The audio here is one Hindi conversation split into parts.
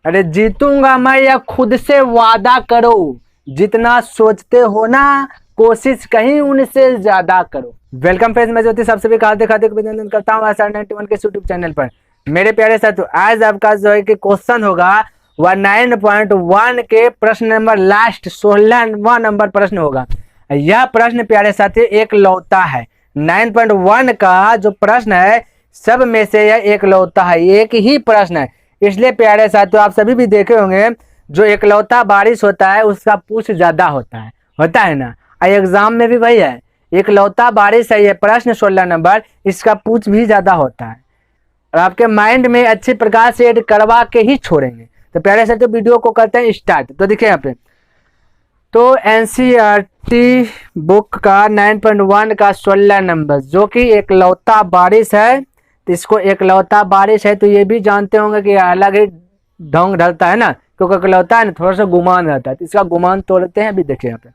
अरे जीतूंगा मैं या खुद से वादा करो, जितना सोचते हो ना कोशिश कहीं उनसे ज्यादा करो। वेलकम फ्रेंड्स, मैं ज्योति सबसे भी हार्दिक अभिनंदन करता हूँ आशा 91 के यूट्यूब चैनल पर। मेरे प्यारे साथियों, आज आपका जो है कि क्वेश्चन होगा वह 9.1 के प्रश्न नंबर लास्ट 16वां नंबर प्रश्न होगा। यह प्रश्न प्यारे साथी एक लौता है। 9.1 का जो प्रश्न है सब में से यह एक लौता है, एक ही प्रश्न है। इसलिए प्यारे साथियों, आप सभी भी देखे होंगे जो एकलौता बारिश होता है उसका पूछ ज्यादा होता है ना। एग्जाम में भी वही है, एकलौता बारिश है ये प्रश्न 16 नंबर, इसका पूछ भी ज्यादा होता है और आपके माइंड में अच्छे प्रकार से ऐड करवा के ही छोड़ेंगे। तो प्यारे साथियों, वीडियो को करते हैं स्टार्ट। तो देखिए यहाँ पे तो एनसीईआरटी बुक का 9.1 का 16 नंबर जो कि एकलौता बारिश है, तो इसको एकलौता बारिश है तो ये भी जानते होंगे कि अलग ही ढंग ढलता है ना, क्योंकि एकलौता है ना थोड़ा सा गुमान रहता है, तो इसका गुमान तोड़ते हैं। अभी देखिए यहाँ पे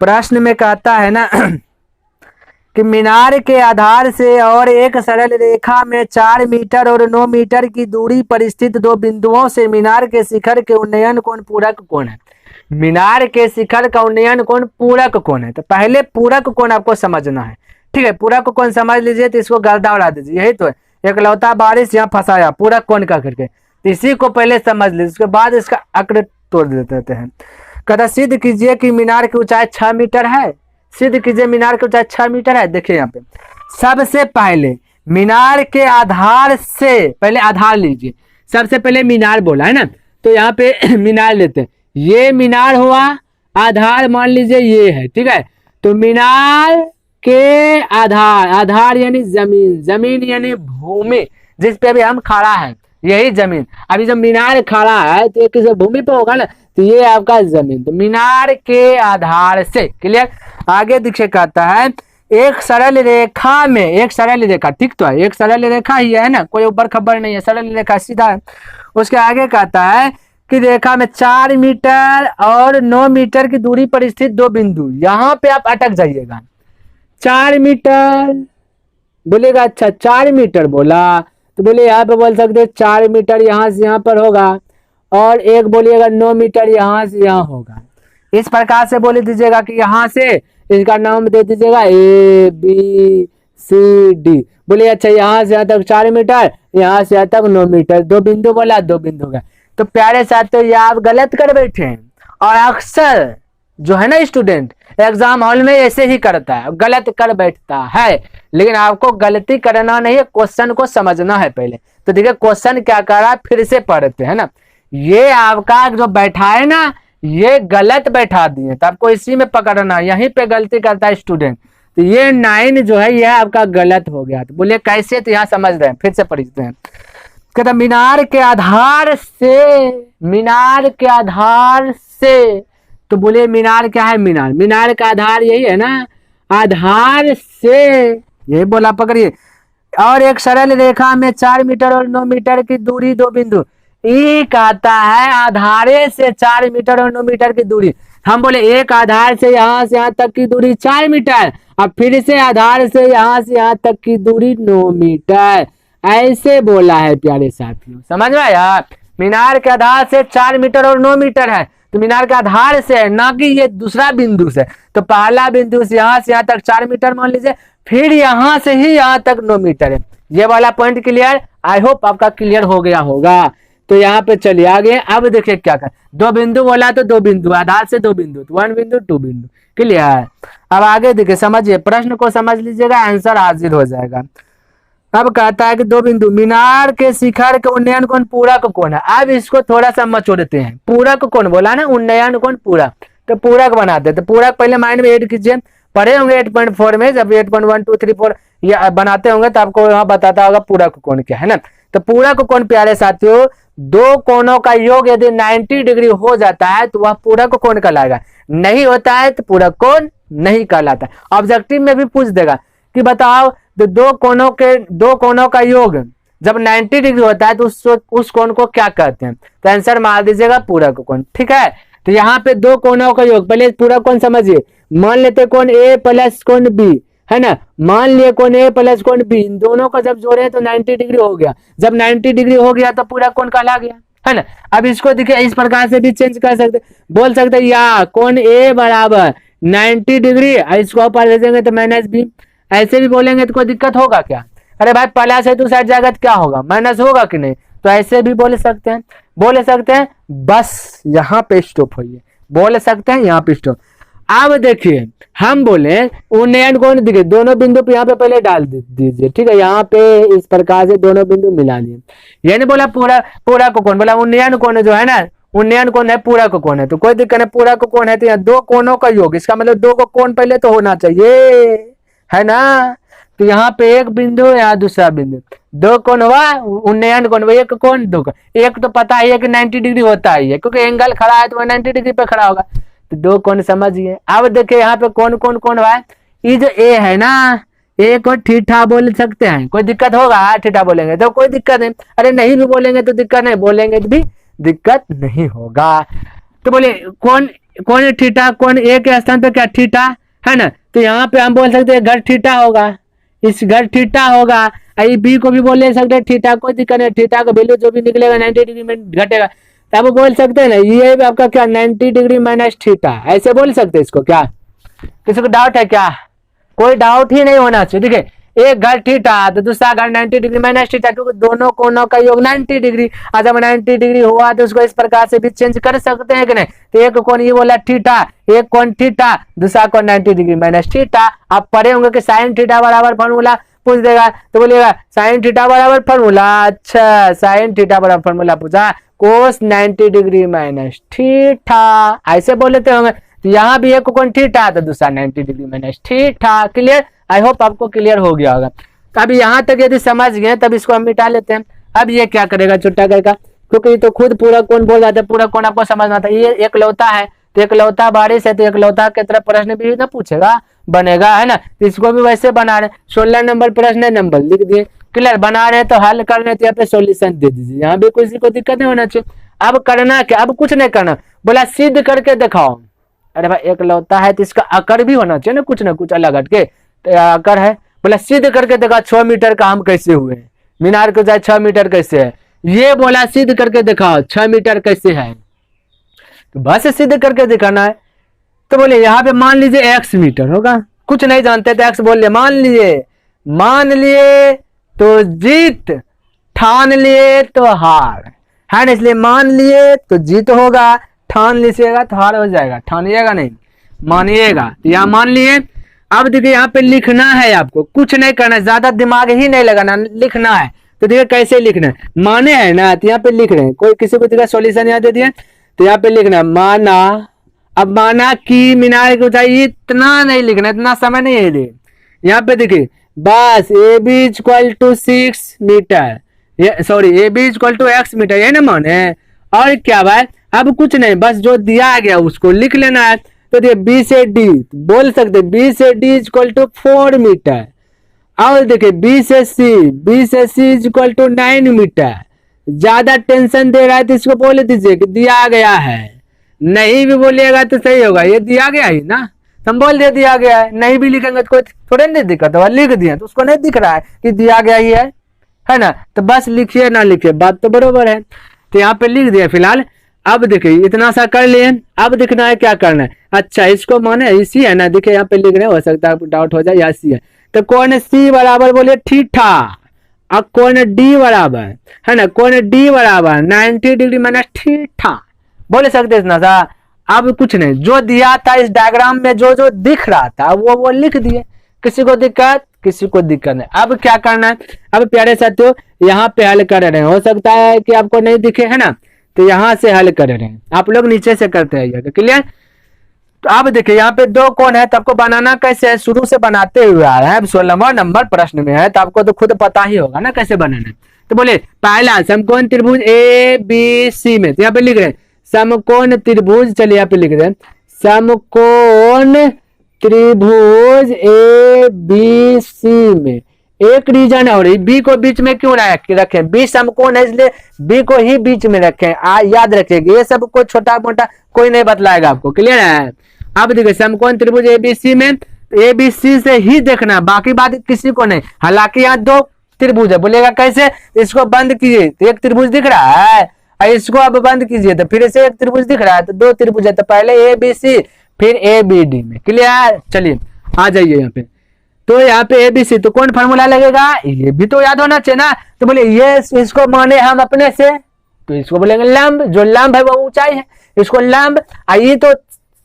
प्रश्न में कहता है ना कि मीनार के आधार से और एक सरल रेखा में 4 मीटर और 9 मीटर की दूरी पर स्थित दो बिंदुओं से मीनार के शिखर के उन्नयन कोण पूरक कोण है। मीनार के शिखर का उन्नयन कोण पूरक कोण है। तो पहले पूरक कोण आपको समझना है, ठीक है। पूरक कोण समझ लीजिए तो इसको गर्दा उड़ा दीजिए, यही तो है। एकलौता बारिश यहाँ फंसाया पूरक कोण का करके, तो इसी को पहले समझ लीजिए, उसके बाद इसका आंकड़े तोड़ देते हैं। कहता सिद्ध कीजिए कि मीनार की ऊंचाई 6 मीटर है। सिद्ध कीजिए मीनार की ऊंचाई 6 मीटर है। देखिए यहाँ पे सबसे पहले मीनार के आधार से पहले आधार लीजिए। सबसे पहले मीनार बोला है ना, तो यहाँ पे मीनार लेते हैं। ये मीनार हुआ, आधार मान लीजिए ये है, ठीक है। तो मीनार के आधार, आधार यानी जमीन, जमीन यानी भूमि जिस पे अभी हम खड़ा है, यही जमीन। अभी जब मीनार खड़ा है तो ये किसी भूमि पे होगा ना, तो ये आपका जमीन। तो मीनार के आधार से, क्लियर। आगे देखिए कहता है एक सरल रेखा में, एक सरल रेखा, ठीक तो है, एक सरल रेखा ही है ना, कोई ऊपर खबर नहीं है, सरल रेखा सीधा है। उसके आगे कहता है कि रेखा में 4 मीटर और 9 मीटर की दूरी पर स्थित दो बिंदु, यहाँ पे आप अटक जाइएगा। 4 मीटर बोलेगा, अच्छा 4 मीटर बोला तो बोले यहाँ पे बोल सकते 4 मीटर यहाँ से यहाँ पर होगा, और एक बोलिएगा 9 मीटर यहाँ से यहाँ होगा। इस प्रकार से बोले दीजिएगा कि यहाँ से इसका नाम दे दीजिएगा ABCD। बोलिए अच्छा यहाँ से यहाँ तक 4 मीटर, यहाँ से यहाँ तक 9 मीटर, दो बिंदु बोला, दो बिंदु का। तो प्यारे साथियों, ये आप गलत कर बैठे हैं, और अक्सर जो है ना स्टूडेंट एग्जाम हॉल में ऐसे ही करता है, गलत कर बैठता है। लेकिन आपको गलती करना नहीं है, क्वेश्चन को समझना है पहले। तो देखिए क्वेश्चन क्या कर रहा है, फिर से पढ़ते हैं ना। ये आपका जो बैठा है ना, ये गलत बैठा दिए, तो आपको इसी में पकड़ना, यहीं पे गलती करता है स्टूडेंट। तो ये 9 जो है यह आपका गलत हो गया। तो बोलिए कैसे, तो यहाँ समझ रहे हैं, फिर से पढ़ते हैं। कहता मीनार के आधार से, मीनार के आधार से, तो बोले मीनार क्या है, मीनार, मीनार का आधार यही है ना, आधार से यही बोला, पकड़िए। और एक सरल रेखा में 4 मीटर और 9 मीटर की दूरी दो बिंदु, ये कहता है आधारे से 4 मीटर और 9 मीटर की दूरी। हम बोले एक आधार से यहाँ तक की दूरी 4 मीटर, अब फिर से आधार से यहाँ तक की दूरी 9 मीटर, ऐसे बोला है प्यारे साथियों, समझ में आया। मीनार के आधार से 4 मीटर और 9 मीटर है, तो मीनार के आधार से है, ना कि ये दूसरा बिंदु से। तो पहला बिंदु से यहाँ तक 4 मीटर मान लीजिए, फिर यहाँ से ही यहाँ तक 9 मीटर है। ये वाला पॉइंट क्लियर, आई होप आपका क्लियर हो गया होगा। तो यहाँ पे चलिए आगे। अब देखिए क्या कर, दो बिंदु बोला तो दो बिंदु, आधार से दो बिंदु, तो 1 बिंदु 2 बिंदु, क्लियर। अब आगे देखिए, समझिए प्रश्न को समझ लीजिएगा, आंसर हाजिर हो जाएगा। अब कहता है कि दो बिंदु मीनार के शिखर के उन्नयन कोण पूरक कोण है। अब इसको थोड़ा सा मचोड़ते हैं। पूरक कोण बोला ना, उन्नयन कोण पूरक, तो पूरक बनाते हैं। तो पूरक पहले माइंड में ऐड कीजिए, पढ़े होंगे 8.4 में, जब 8.1 2 3 4 ये बनाते होंगे तो आपको यहाँ बताता होगा पूरक कोण क्या है ना। तो पूरक कोण प्यारे साथियों, दो कोणों का योग यदि 90 डिग्री हो जाता है तो वह पूरक कोण कहलाएगा, नहीं होता है तो पूरक कोण नहीं कहलाता। ऑब्जेक्टिव में भी पूछ देगा कि बताओ तो दो कोणों का योग जब 90 डिग्री होता है तो उस कोण को क्या कहते हैं। तो आंसर मार दीजिएगा पूरक कोण, ठीक है। तो यहाँ पे दो कोणों का योग, पहले पूरक कोण समझिए। मान लेते कोण A प्लस कोण B, है ना। मान लिए कोण A प्लस कोण B, इन दोनों को जब जोड़े तो 90 डिग्री हो गया। जब 90 डिग्री हो गया तो पूरक कोण कहला गया, है ना। अब इसको देखिए इस प्रकार से भी चेंज कर सकते, बोल सकते या कोण ए बराबर 90 डिग्री, इसको ऊपर ले जाएंगे तो माइनस बी, ऐसे भी बोलेंगे तो कोई दिक्कत होगा क्या? अरे भाई प्लस है तो साइड जाएगा तो क्या होगा, माइनस होगा कि नहीं? तो ऐसे भी बोल सकते हैं, बोल सकते हैं। बस यहाँ पे स्टॉप होइए, बोल सकते हैं यहाँ पे स्टॉप। अब देखिए हम बोले उन्नयन कोण देखिए दोनों बिंदु पे यहाँ पे पहले डाल दीजिए, ठीक है। यहाँ पे इस प्रकार से दोनों बिंदु मिला लिए, यानी बोला पूरा पूरा को कोण, बोला उन्नयन कोण जो है ना, उन्नयन कोण है पूरा को कोण है, तो कोई दिक्कत नहीं, पूरा को कोण है तो यहाँ दो कोणों का योग, इसका मतलब दो को कोण पहले तो होना चाहिए, है ना। तो यहाँ पे एक बिंदु, यहाँ दूसरा बिंदु, दो कोण हुआ उन्नयन कोण, एक कोण दो कोण, एक तो पता है कि 90 डिग्री होता ही है क्योंकि एंगल खड़ा है तो 90 डिग्री पे खड़ा होगा, तो दो कोण समझिए। अब देखिए यहाँ पे कौन कौन कौन हुआ है, ये जो ए है ना, ए को थीटा बोल सकते हैं, कोई दिक्कत होगा? थीटा बोलेंगे तो कोई दिक्कत नहीं, अरे नहीं भी बोलेंगे तो दिक्कत नहीं, बोलेंगे तो भी दिक्कत नहीं होगा। तो बोले कौन कौन थीटा, कौन ए के स्थान पे क्या थीटा है ना, तो यहाँ पे हम बोल सकते हैं घर थीटा होगा, इस घर थीटा होगा। आई बी को भी बोल सकते हैं थीटा, कोई दिक्कत नहीं, थीटा का वैल्यू जो भी निकलेगा 90 डिग्री में घटेगा, तब बोल सकते हैं ना ये आपका क्या 90 डिग्री माइनस थीटा, ऐसे बोल सकते हैं इसको। क्या किसी को डाउट है क्या? कोई डाउट ही नहीं होना चाहिए। देखिए एक घर थीटा तो दूसरा घर 90 डिग्री माइनस थीटा, क्योंकि दोनों कोणों का योग 90 डिग्री, जब 90 डिग्री हुआ तो उसको इस प्रकार से भी चेंज कर सकते हैं कि नहीं। तो एक कोण ये बोला थीटा, एक कोण थीटा, दूसरा कोण 90 डिग्री माइनस थीटा। आप पढ़े होंगे कि साइन थीटा बराबर फॉर्मूला पूछ देगा तो बोलिएगा साइन थीटा बराबर फॉर्मूला, अच्छा साइन थीटा बराबर फॉर्मूला पूछा कोस 90 डिग्री माइनस थीटा, ऐसे बोल लेते होंगे। तो यहाँ भी एक कोण थीटा तो दूसरा 90 degree minus theta. Clear? I hope आपको क्लियर हो गया होगा। तो अभी यहाँ तक यदि समझ गए तब इसको हम मिटा लेते हैं। अब ये क्या करेगा छोटा करके, क्योंकि ये तो खुद पूरा कोण बोल जाते हैं, पूरा कोण आपको समझना था। ये एक लौता है तो एक लौता बारिश है, तो एक लौता की तरफ प्रश्न भी ना पूछेगा, बनेगा, है ना। तो इसको भी वैसे बना रहे, 16 नंबर प्रश्न नंबर लिख दिए। क्लियर? बना रहे तो हल कर रहे तो यहाँ पे सॉल्यूशन दे दीजिए, यहाँ भी किसी को दिक्कत नहीं होना चाहिए। अब करना क्या, अब कुछ नहीं करना, बोला सिद्ध करके दिखाओ। अरे भाई एक लौता है तो इसका आकर भी होना चाहिए ना कुछ अलग हटके, तो आकर है, बोला सिद्ध करके देखा 6 मीटर का हम कैसे हुए, मीनार को जाए 6 मीटर कैसे है, ये बोला सिद्ध करके दिखाओ 6 मीटर कैसे है, तो बस सिद्ध करके दिखाना है। तो बोले यहाँ पे मान लीजिए x मीटर होगा, कुछ नहीं जानते तो x बोल लिया, मान लिए तो जीत, ठान लिए तो हार, है ना। इसलिए मान लिए तो जीत होगा, ठान लीजिएगा तो हार हो जाएगा, ठानिएगा नहीं मानिएगा। यहाँ मान लिए। अब देखिए यहाँ पे लिखना है, आपको कुछ नहीं करना, ज्यादा दिमाग ही नहीं लगाना, लिखना है। तो देखिए कैसे लिखना है, माने है ना, तो यहाँ पे लिख रहे हैं, कोई किसी को देखा सॉल्यूशन यहाँ दे दिया, तो यहाँ पे लिखना है माना। अब माना कि मीनार की ऊंचाई, इतना नहीं लिखना, इतना समय नहीं है लिए। यहाँ पे देखिए बस A B equal to 6 meter, A B equal to x meter, ये ना माने। और क्या भाई, अब कुछ नहीं, बस जो दिया गया उसको लिख लेना है। तो देखिए बी से डी बोल सकते, बी से डी इक्वल टू 4 मीटर। और देखिए बी से सी इक्वल टू 9 मीटर। ज्यादा टेंशन दे रहा है तो इसको बोल दीजिए कि दिया गया है, नहीं भी बोलिएगा तो सही होगा, ये दिया गया ही ना, हम बोल दे दिया गया है। नहीं भी लिखेंगे तो कोई थोड़े नहीं दिक्कत होगा, लिख दिया तो उसको नहीं दिख रहा है कि दिया गया ही है ना। तो बस लिखिए ना लिखिए, बात तो बरोबर है। तो यहाँ पे लिख दिया फिलहाल। अब देखिए इतना सा कर लिए, अब दिखना है क्या करना है। अच्छा इसको माने इसी है ना, देखिए यहाँ पे लिख रहे हैं, हो सकता है डाउट हो जाए, या सी है। तो कौन सी बराबर बोलिए थीटा, और कौन डी बराबर है ना, कौन डी बराबर 90 डिग्री माइनस थीटा बोले सकते इतना सा। अब कुछ नहीं, जो दिया था इस डायग्राम में जो जो दिख रहा था वो लिख दिए, किसी को दिक्कत नहीं। अब क्या करना है, अब प्यारे साथियों यहाँ पे हल कर रहे हैं, हो सकता है कि आपको नहीं दिखे, है ना, तो यहाँ से हल कर रहे हैं, आप लोग नीचे से करते हैं। क्लियर? तो अब देखिए यहाँ पे दो कोण है, तो आपको बनाना कैसे है, शुरू से बनाते हुए आ रहा है, 16वां नंबर प्रश्न में है, तो आपको तो खुद पता ही होगा ना कैसे बनाना है। तो बोले पहला समकोण त्रिभुज ए बी सी में, तो यहाँ पे लिख रहे हैं समकोण त्रिभुज, चलिए यहाँ पे लिख रहे हैं समकोण त्रिभुज ए बी सी में एक रीजन है, और बी को बीच में क्यों रखे, बी समकोण है इसलिए बी को ही बीच में रखें, याद रखिएगा, ये सब को छोटा मोटा कोई नहीं बतलाएगा आपको। क्लियर है? अब देखिए समकोण त्रिभुज एबीसी में एबीसी से ही देखना, बाकी बात किसी को नहीं। हालांकि यहाँ दो त्रिभुज है, बोलेगा कैसे, इसको बंद कीजिए तो एक त्रिभुज दिख रहा है, और इसको अब बंद कीजिए तो फिर से एक त्रिभुज दिख रहा है, तो दो त्रिभुज है, तो पहले ए बी सी फिर ए बी डी में। क्लियर? चलिए आ जाइए यहाँ पे। तो यहाँ पे ए बी सी, तो कौन फॉर्मूला लगेगा? ये भी तो याद होना चाहिए ना। तो बोले ये इसको माने हम अपने से, तो इसको बोलेंगे लंब, जो लंब है वो ऊंचाई है, इसको लंब। ये तो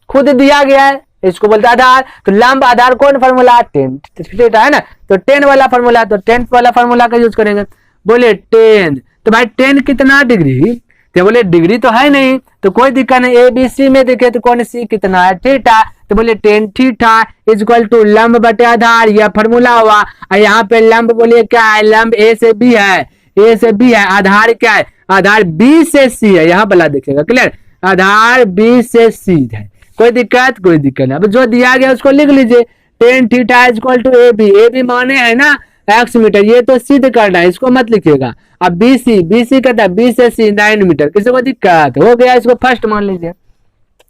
खुद दिया गया है, इसको बोलते आधार। तो लंब आधार कौन फॉर्मूला? टेन थीटा है ना, तो 10 वाला फॉर्मूला, तो 10 वाला फॉर्मूला का यूज करेंगे। बोले 10, तो भाई 10 कितना डिग्री? तो बोले डिग्री तो है नहीं, तो कोई दिक्कत नहीं, ए बी सी में देखे तो कौन सी कितना है? थीटा। तो बोले 10 थीटा इक्वल टू लंब बटे आधार, यह फॉर्मूला हुआ। और यहाँ पे लंब बोलिए क्या है? लंब ए से बी है, ए से बी है। आधार क्या है? आधार बी से सी है, यहाँ बला देखिएगा। क्लियर? आधार बी से सी है, कोई दिक्कत? कोई दिक्कत नहीं। अब जो दिया गया उसको लिख लीजिए, 10 theta equal to A B, A B माने है ना x मीटर, ये तो सिद्ध करना है, इसको मत लिखिएगा। अब बी सी कहता है बी से सी 9 मीटर, किसी को दिक्कत? हो गया, इसको फर्स्ट मान लीजिए,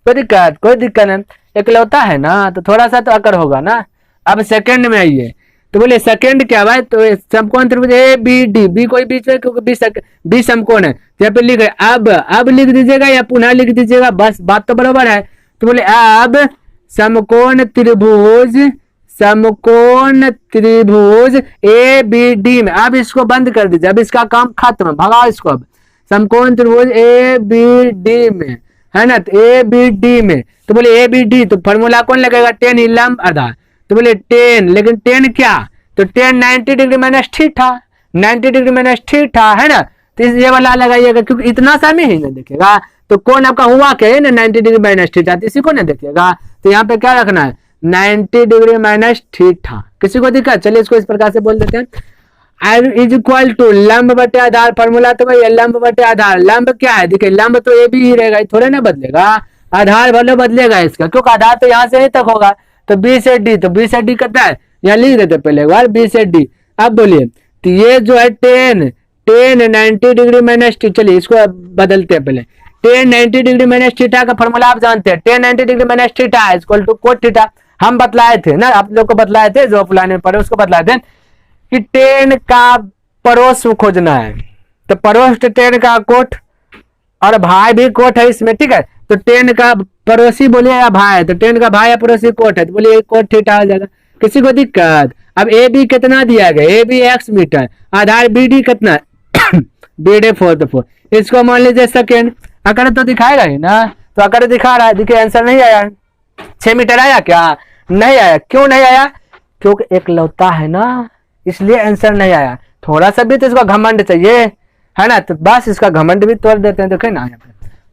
कोई दिक्कत? कोई दिक्कत नहीं, इकलौता है ना, तो थोड़ा सा तो अकर होगा ना। अब सेकंड में आइए, तो बोले सेकंड क्या भाई? तो समकोण त्रिभुज ए बी डी, बी कोई बीच में, क्योंकि बी समकोण है, यहाँ पे लिख रहे। अब लिख दीजिएगा या पुनः लिख दीजिएगा, बस बात तो बराबर है। तो बोले अब समकोण त्रिभुज ए बी डी में, अब इसको बंद कर दीजिए, अब इसका काम खत्म, भगाओ इसको। अब समकोण त्रिभुज ए बी डी में है ना, तो ए बी डी में, तो बोले ए बी डी, तो फॉर्मूला कौन लगेगा? 10 ही लंब आधार। तो बोले 10, लेकिन 10 क्या? तो 10 90 degree minus theta, 90 degree minus theta है ना, तो ये वाला लगाइएगा, क्योंकि इतना सा में ही ना देखेगा। तो कौन आपका हुआ क्या है ना 90 डिग्री माइनस थीटा, तो इसी को ना देखिएगा। तो यहाँ पे क्या रखना है? 90 डिग्री माइनस थीटा, किसी को दिक्कत? चलिए इसको इस प्रकार से बोल देते हैं, आई इज इक्वल टू लंब बटे आधार। फॉर्मूला तो भाई लंब बटे आधार, लंब क्या है? देखिए लंब तो ए बी ही रहेगा, थोड़े ना बदलेगा, आधार भले बदलेगा इसका, क्योंकि आधार तो यहाँ से यहीं तक होगा। तो बी से डी, तो बी से डी कितना है? यहाँ लिख देते पहले एक बार, बी से डी। अब बोलिए, तो ये जो है 10 90 डिग्री माइनस थीटा, चलिए इसको बदलते हैं पहले। 10 90 डिग्री माइनस थीटा का फॉर्मूला आप जानते हैं, 10 90 degree minus theta equal to cot theta. हम बतलाए थे ना, आप लोग को बतलाए थे, जो फुलाने पर उसको बतलाए थे कि 10 का पड़ोस खोजना है, तो पड़ोस 10 का कोट और भाई भी कोट है इसमें, ठीक है। तो 10 का पड़ोसी बोलिए या भाई, तो 10 का भाई या पड़ोसी कोट है, तो बोलिए कोट थीटा आ जाएगा, किसी को दिक्कत? अब ए बी कितना दिया गया? ए बी x मीटर, आधार बी डी कितना? बी डी 4, इसको मान लीजिए सेकेंड। अकर तो दिखाएगा ही ना, तो अकर दिखा रहा है, देखिए आंसर नहीं आया। 6 मीटर आया क्या? नहीं आया। क्यों नहीं आया? क्योंकि एकलौता है ना, इसलिए आंसर नहीं आया। थोड़ा सा भी तो इसका घमंड चाहिए है ना, तो बस इसका घमंड भी तोड़ देते हैं। देखिए ना,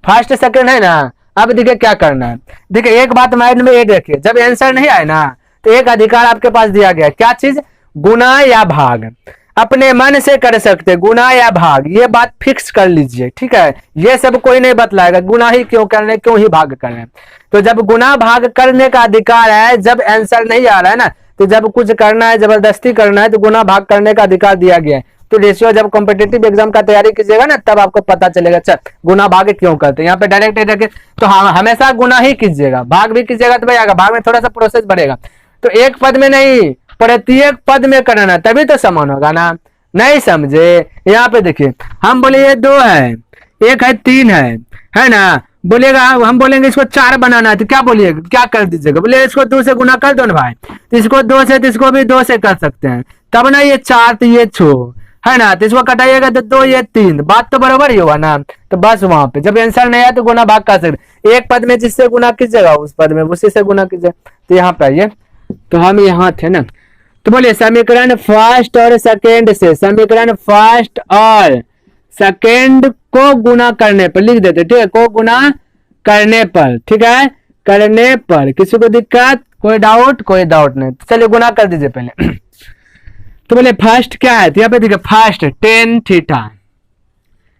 फर्स्ट सेकंड है ना। अब देखिए क्या करना है, देखिए एक बात माइंड में एक रखिए, जब आंसर नहीं आए ना, तो एक अधिकार आपके पास दिया गया, क्या चीज? गुना या भाग। अपने मन से कर सकते, गुना या भाग, ये बात फिक्स कर लीजिए, ठीक है। ये सब कोई नहीं बतलाएगा, गुना ही क्यों करने, क्यों ही भाग करने। तो जब गुना भाग करने का अधिकार है, जब आंसर नहीं आ रहा है ना, तो जब कुछ करना है, जबरदस्ती करना है, तो गुना भाग करने का अधिकार दिया गया है। तो रेशियो जब कॉम्पिटिटिव एग्जाम का तैयारी कीजिएगा ना, तब आपको पता चलेगा अच्छा गुना भाग क्यों करते हैं। यहाँ पे डायरेक्ट तो हमेशा गुना ही कीजिएगा, भाग भी कीजिएगा तो भैया भाग में थोड़ा सा प्रोसेस बढ़ेगा। तो एक पद में नहीं, प्रत्येक पद में करना, तभी तो समान होगा ना। नहीं समझे? यहाँ पे देखिए, हम बोले ये 2 है, एक है 3 है ना। बोलेगा हम बोलेंगे इसको 4 बनाना है, तो क्या बोलिएगा, क्या कर दीजिएगा? बोले इसको 2 से गुना कर दो ना भाई, तो इसको 2 से, तो इसको भी 2 से कर सकते हैं, तब ना ये 4 तो ये 6 है ना, तो इसको कटाइएगा तो 2 ये 3, बात तो बराबर ही होगा ना। तो बस वहां पे जब आंसर नहीं आया तो गुना भाग कर सकते, एक पद में जिससे गुना कीजिएगा उस पद में उसी से गुना कीजिए। तो यहाँ पे आइए, तो हम यहाँ थे ना, तो बोलिए समीकरण फर्स्ट और सेकेंड से, समीकरण फर्स्ट और सेकेंड को गुना करने पर लिख देते, ठीक है, को गुना करने पर, ठीक है, करने पर। किसी को दिक्कत? कोई डाउट? कोई डाउट नहीं। चलिए गुना कर दीजिए पहले। तो बोले फर्स्ट क्या है, तो यहाँ पे देखिए फर्स्ट 10 थीटा।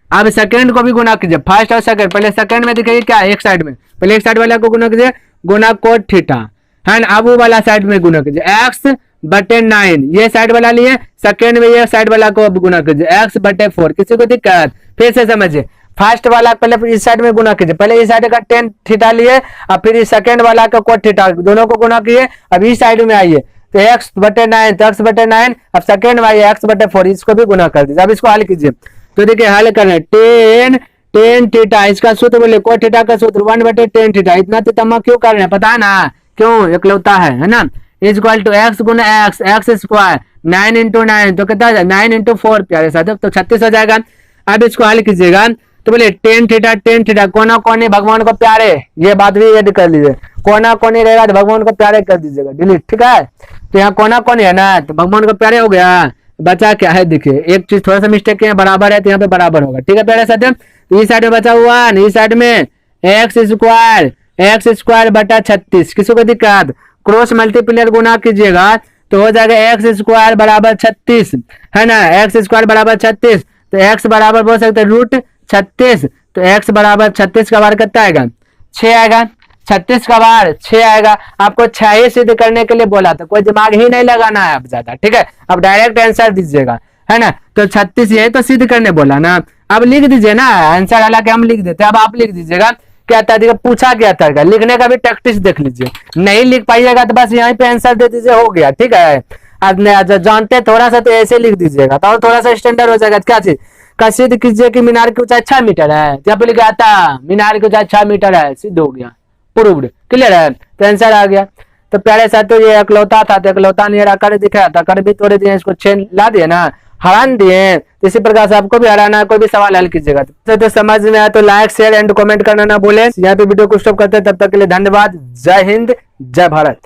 अब सेकंड को भी गुना कीजिए, फर्स्ट और सेकंड। पहले सेकंड में देखिए क्या है, एक साइड में, पहले एक साइड वाला को गुना कीजिए, गुना कोट थीटा है ना। अब वो वाला साइड में गुना कीजिए, x बटे 9, ये साइड वाला लिए, सेकंड में ये साइड वाला को अब गुना कीजिए, x बटे 4। किसी को दिक्कत? फिर से समझिए, फर्स्ट वाला पहले इस साइड में गुना कीजिए, पहले इस साइड का 10 थीटा लिए, अब फिर इस सेकंड वाला का कोट थीटा, दोनों को गुना किए। अब इस साइड में आइए, तो x बटे 9, तो x बटे 9, अब सेकंड में आइए x बटे 4, इसको भी गुना कर दीजिए। अब इसको हल कीजिए, तो देखिए हल करना है 10 टेन थीटा, इसका सूत्र बोले कोट थीटा का सूत्र 1/tan थीटा। इतना तो तमा क्यों कर रहे हैं पता है ना, क्यों इकलौता है ना। इज इक्वल टू एक्स गुना एक्स, एक्स स्क्वायर 9 इंटू 9 तो कितना 9 इंटू 4 प्यारे साथियों, तो 36 हो जाएगा। अब इसको हल कीजिएगा तो बोले टेन थीटा कोना कोने भगवान को प्यारे, ये बात भी याद कर लीजिए, कोना कोने रहेगा तो भगवान को प्यारे कर दीजिएगा डिलीट, ठीक है। तो यहाँ कोना कोने है ना, तो भगवान को प्यारे हो गया। बचा क्या है देखिए, एक चीज थोड़ा सा मिस्टेक है, बराबर है तो यहाँ पे बराबर होगा, ठीक है प्यारे साथियों। तो इस साइड में बचा हुआ, इस साइड में एक्स स्क्वायर बटा 36, किसी को दिक्कत, क्रॉस मल्टीप्लियर गुना कीजिएगा तो हो जाएगा एक्स स्क्वायर बराबर 36, है ना, एक्स स्क्वायर बराबर 36, तो एक्स बराबर बोल सकते √36, तो एक्स बराबर 36 का बार कितना आएगा 6 आएगा, 36 का बार 6 आएगा। आपको 6 ही सिद्ध करने के लिए बोला था, कोई दिमाग ही नहीं लगाना है अब ज्यादा, ठीक है। अब डायरेक्ट आंसर दीजिएगा, है ना, तो 36 यही तो सिद्ध करने बोला ना, अब लिख दीजिए ना आंसर, हालांकि हम लिख देते हैं, अब आप लिख दीजिएगा क्या था, पूछा क्या था, लिखने का भी प्रैक्टिस देख लीजिए, नहीं लिख पाइएगा तो बस यहीं पे आंसर दे दीजिए, हो गया, ठीक है। अब जानते थोड़ा सा तो ऐसे लिख दीजिएगा तो थोड़ा सा स्टैंडर्ड हो जाएगा। क्या चीज का सिद्ध कीजिए कि मीनार की ऊंचाई 6 मीटर है, यहाँ पे लिखा था मीनार की ऊंचाई 6 मीटर है, सिद्ध हो गया, प्रूव्ड, क्लियर है, तो आंसर आ गया। तो प्यारे साथियों ये इकलौता था, तो इकलौता नहीं रहा, कर दिख रहा था, कर भी तोड़ दिए, इसको 6 ला दिए ना, हरान दिए। इसी प्रकार से आपको भी हराना है, कोई भी सवाल हल कीजिएगा तो समझ में आया तो लाइक शेयर एंड कमेंट करना ना भूलें। यहाँ पे वीडियो को स्टॉप करते हैं, तब तक के लिए धन्यवाद। जय हिंद, जय भारत।